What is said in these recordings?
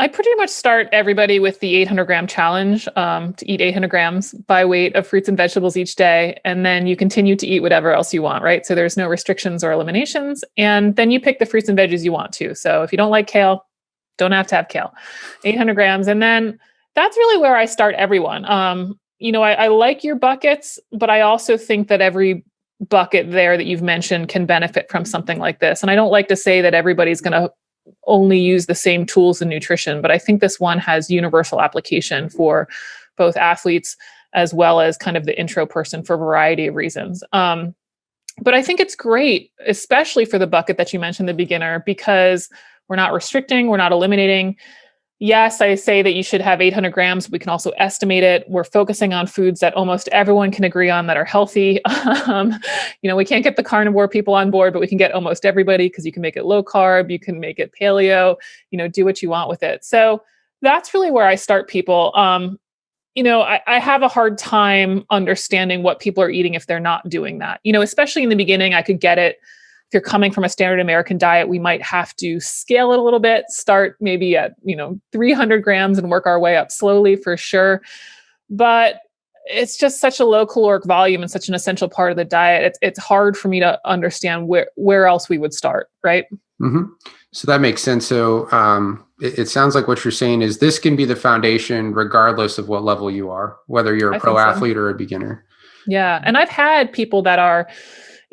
I pretty much start everybody with the 800-gram challenge, to eat 800 grams by weight of fruits and vegetables each day. And then you continue to eat whatever else you want, right? So there's no restrictions or eliminations. And then you pick the fruits and veggies you want to. So if you don't like kale, don't have to have kale, 800 grams. And then that's really where I start everyone. I like your buckets, but I also think that every bucket there that you've mentioned can benefit from something like this. And I don't like to say that everybody's going to only use the same tools in nutrition, but I think this one has universal application for both athletes as well as kind of the intro person for a variety of reasons. But I think it's great, especially for the bucket that you mentioned, the beginner, because we're not restricting, we're not eliminating. Yes, I say that you should have 800 grams. We can also estimate it. We're focusing on foods that almost everyone can agree on that are healthy. We can't get the carnivore people on board, but we can get almost everybody because you can make it low carb, you can make it paleo, do what you want with it. So that's really where I start people. I have a hard time understanding what people are eating if they're not doing that. Especially in the beginning, I could get it. If you're coming from a standard American diet, we might have to scale it a little bit, start maybe at, 300 grams and work our way up slowly for sure. But it's just such a low caloric volume and such an essential part of the diet. It's hard for me to understand where else we would start, right? Mm-hmm. So that makes sense. So it sounds like what you're saying is this can be the foundation regardless of what level you are, whether you're a pro athlete or a beginner. Yeah. And I've had people that are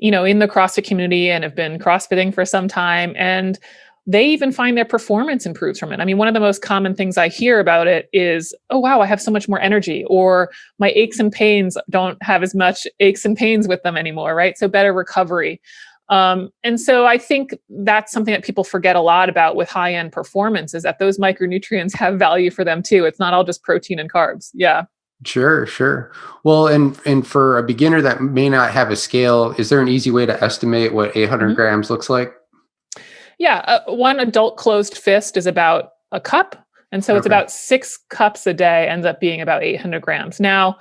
in the CrossFit community and have been CrossFitting for some time. And they even find their performance improves from it. I mean, one of the most common things I hear about it is, oh, wow, I have so much more energy, or my aches and pains don't have as much aches and pains with them anymore, right? So better recovery. And so I think that's something that people forget a lot about with high-end performance, is that those micronutrients have value for them too. It's not all just protein and carbs. Yeah. Sure. Well, and for a beginner that may not have a scale, is there an easy way to estimate what 800 grams looks like? Yeah. One adult closed fist is about a cup. And so it's about 6 cups a day ends up being about 800 grams. Now,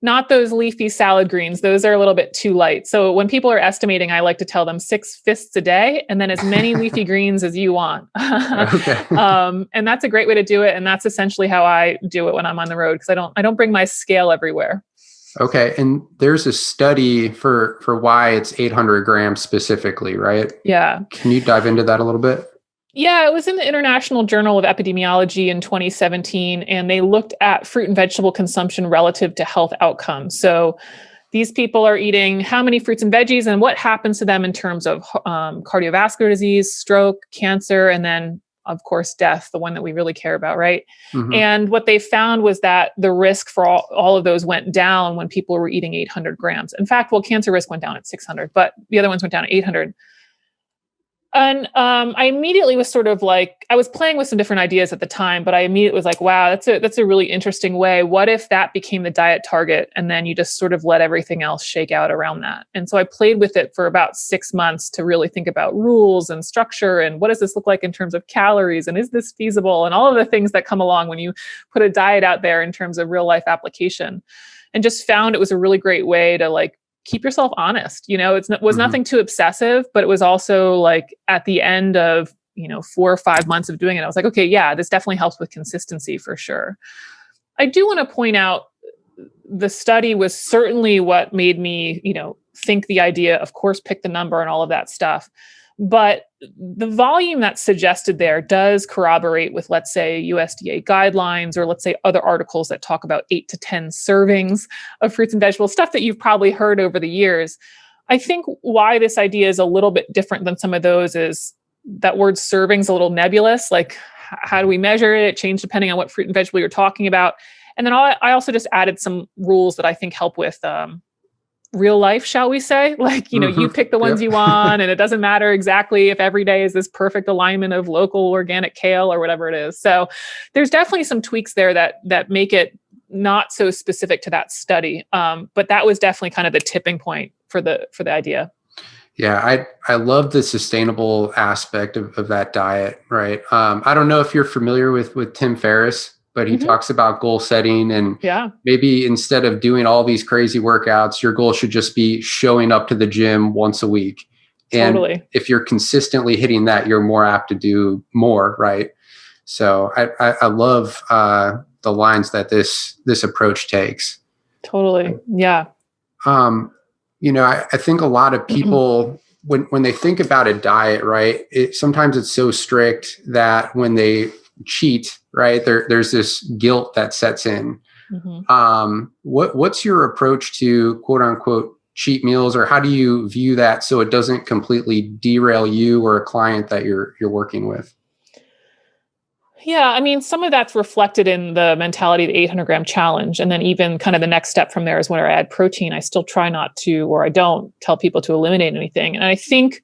not those leafy salad greens. Those are a little bit too light. So when people are estimating, I like to tell them 6 fists a day and then as many leafy greens as you want. And that's a great way to do it. And that's essentially how I do it when I'm on the road, because I don't bring my scale everywhere. Okay. And there's a study for why it's 800 grams specifically, right? Yeah. Can you dive into that a little bit? Yeah, it was in the International Journal of Epidemiology in 2017, and they looked at fruit and vegetable consumption relative to health outcomes. So these people are eating how many fruits and veggies and what happens to them in terms of cardiovascular disease, stroke, cancer, and then, of course, death, the one that we really care about, right? Mm-hmm. And what they found was that the risk for all of those went down when people were eating 800 grams. In fact, cancer risk went down at 600, but the other ones went down at 800. And I immediately was sort of like, I was playing with some different ideas at the time, but I immediately was like, wow, that's a really interesting way. What if that became the diet target? And then you just sort of let everything else shake out around that. And so I played with it for about 6 months to really think about rules and structure and what does this look like in terms of calories? And is this feasible? And all of the things that come along when you put a diet out there in terms of real life application. And just found it was a really great way to keep yourself honest. It was nothing too obsessive, but it was also like at the end of, 4 or 5 months of doing it, I was like, okay, yeah, this definitely helps with consistency for sure. I do want to point out the study was certainly what made me, think the idea, of course, pick the number and all of that stuff. But the volume that's suggested there does corroborate with, let's say, USDA guidelines, or let's say other articles that talk about 8 to 10 servings of fruits and vegetables, stuff that you've probably heard over the years. I think why this idea is a little bit different than some of those is that word serving's a little nebulous. Like, how do we measure it? It changed depending on what fruit and vegetable you're talking about. And then I also just added some rules that I think help with real life, shall we say? You pick the ones you want, and it doesn't matter exactly if every day is this perfect alignment of local organic kale or whatever it is. So there's definitely some tweaks there that make it not so specific to that study. But that was definitely kind of the tipping point for the idea. Yeah, I love the sustainable aspect of that diet, right? I don't know if you're familiar with Tim Ferriss, but he talks about goal setting, and maybe instead of doing all these crazy workouts, your goal should just be showing up to the gym once a week. And if you're consistently hitting that, you're more apt to do more, right? So I love the lines that this approach takes. Totally. Yeah. I think a lot of people, when they think about a diet, right, sometimes it's so strict that when they cheat, right, there's this guilt that sets in. What's your approach to quote unquote cheat meals, or how do you view that so it doesn't completely derail you or a client that you're working with? Yeah, I mean, some of that's reflected in the mentality of the 800-gram challenge. And then even kind of the next step from there is when I add protein, I still try not to, or I don't tell people to eliminate anything. And I think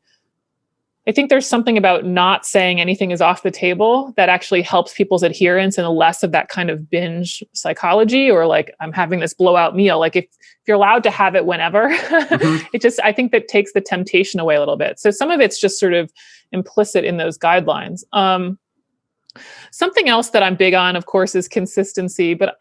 there's something about not saying anything is off the table that actually helps people's adherence and less of that kind of binge psychology, or like, I'm having this blowout meal. Like if you're allowed to have it whenever, I think that takes the temptation away a little bit. So some of it's just sort of implicit in those guidelines. Something else that I'm big on, of course, is consistency. But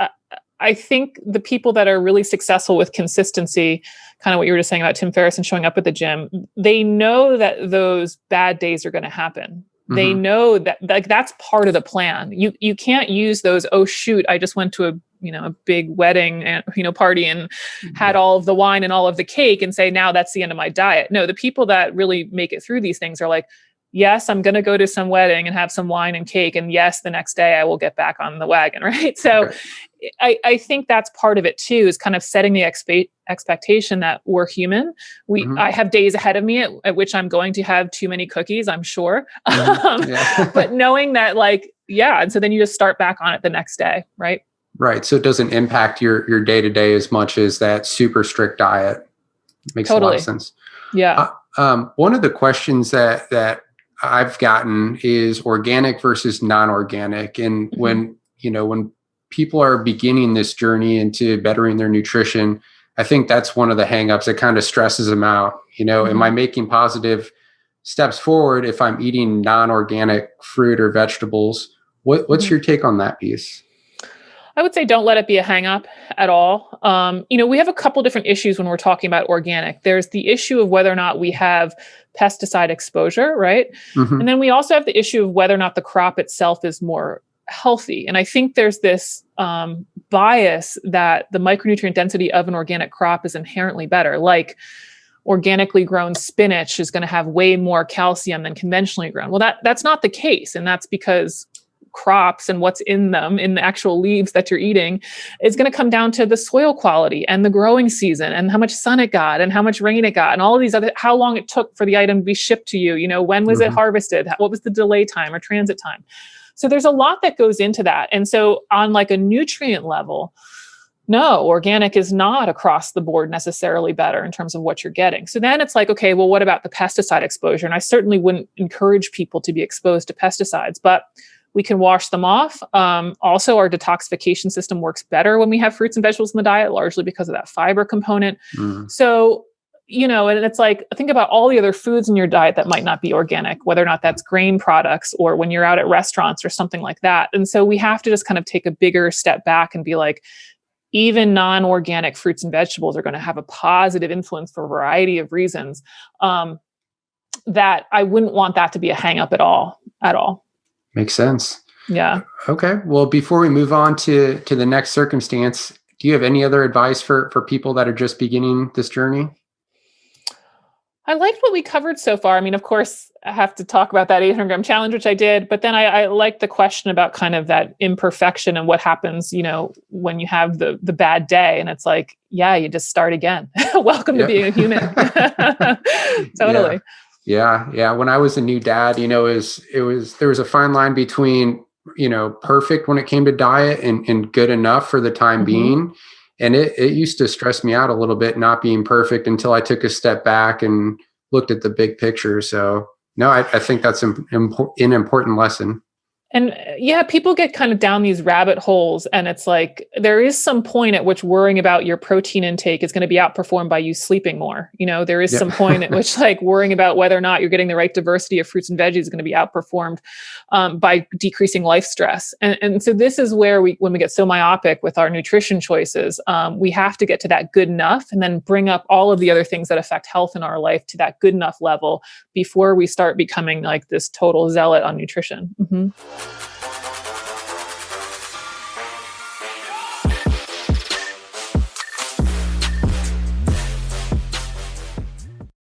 I think the people that are really successful with consistency, kind of what you were just saying about Tim Ferriss and showing up at the gym, they know that those bad days are going to happen. They know that like that's part of the plan. You can't use those, oh shoot, I just went to a big wedding and party and had all of the wine and all of the cake and say, now that's the end of my diet. No, the people that really make it through these things are like, yes, I'm going to go to some wedding and have some wine and cake. And yes, the next day I will get back on the wagon. Right. So I think that's part of it too, is kind of setting the expectation that we're human. I have days ahead of me at which I'm going to have too many cookies, I'm sure. But knowing that and so then you just start back on it the next day. Right. Right. So it doesn't impact your day to day as much as that super strict diet. Makes a lot of sense. Yeah. One of the questions that I've gotten is organic versus non-organic. And when people are beginning this journey into bettering their nutrition, I think that's one of the hangups that kind of stresses them out. Am I making positive steps forward if I'm eating non-organic fruit or vegetables? What's your take on that piece? I would say don't let it be a hang up at all. We have a couple different issues when we're talking about organic. There's the issue of whether or not we have pesticide exposure, right? And then we also have the issue of whether or not the crop itself is more healthy. And I think there's this bias that the micronutrient density of an organic crop is inherently better. Like organically grown spinach is going to have way more calcium than conventionally grown. Well, that's not the case. And that's because crops and what's in them, in the actual leaves that you're eating, is going to come down to the soil quality and the growing season and how much sun it got and how much rain it got and all of these other, how long it took for the item to be shipped to you. When was it harvested? What was the delay time or transit time? So there's a lot that goes into that. And so on like a nutrient level, no, organic is not across the board necessarily better in terms of what you're getting. So then it's like, okay, well, what about the pesticide exposure? And I certainly wouldn't encourage people to be exposed to pesticides, but we can wash them off. Also, our detoxification system works better when we have fruits and vegetables in the diet, largely because of that fiber component. So, and it's like, think about all the other foods in your diet that might not be organic, whether or not that's grain products or when you're out at restaurants or something like that. And so we have to just kind of take a bigger step back and be like, even non-organic fruits and vegetables are going to have a positive influence for a variety of reasons, that I wouldn't want that to be a hang up at all. Makes sense. Yeah. Okay. Well, before we move on to the next circumstance, do you have any other advice for people that are just beginning this journey? I liked what we covered so far. I mean, of course, I have to talk about that 800-gram challenge, which I did, but then I like the question about kind of that imperfection and what happens, when you have the bad day, and it's like, yeah, you just start again. Welcome to being a human. Totally. Yeah. When I was a new dad, there was a fine line between, perfect when it came to diet and good enough for the time being. And it used to stress me out a little bit, not being perfect, until I took a step back and looked at the big picture. So no, I think that's an important lesson. And people get kind of down these rabbit holes, and it's like, there is some point at which worrying about your protein intake is going to be outperformed by you sleeping more. There is some point at which worrying about whether or not you're getting the right diversity of fruits and veggies is going to be outperformed by decreasing life stress. And so this is where when we get so myopic with our nutrition choices, we have to get to that good enough and then bring up all of the other things that affect health in our life to that good enough level before we start becoming like this total zealot on nutrition.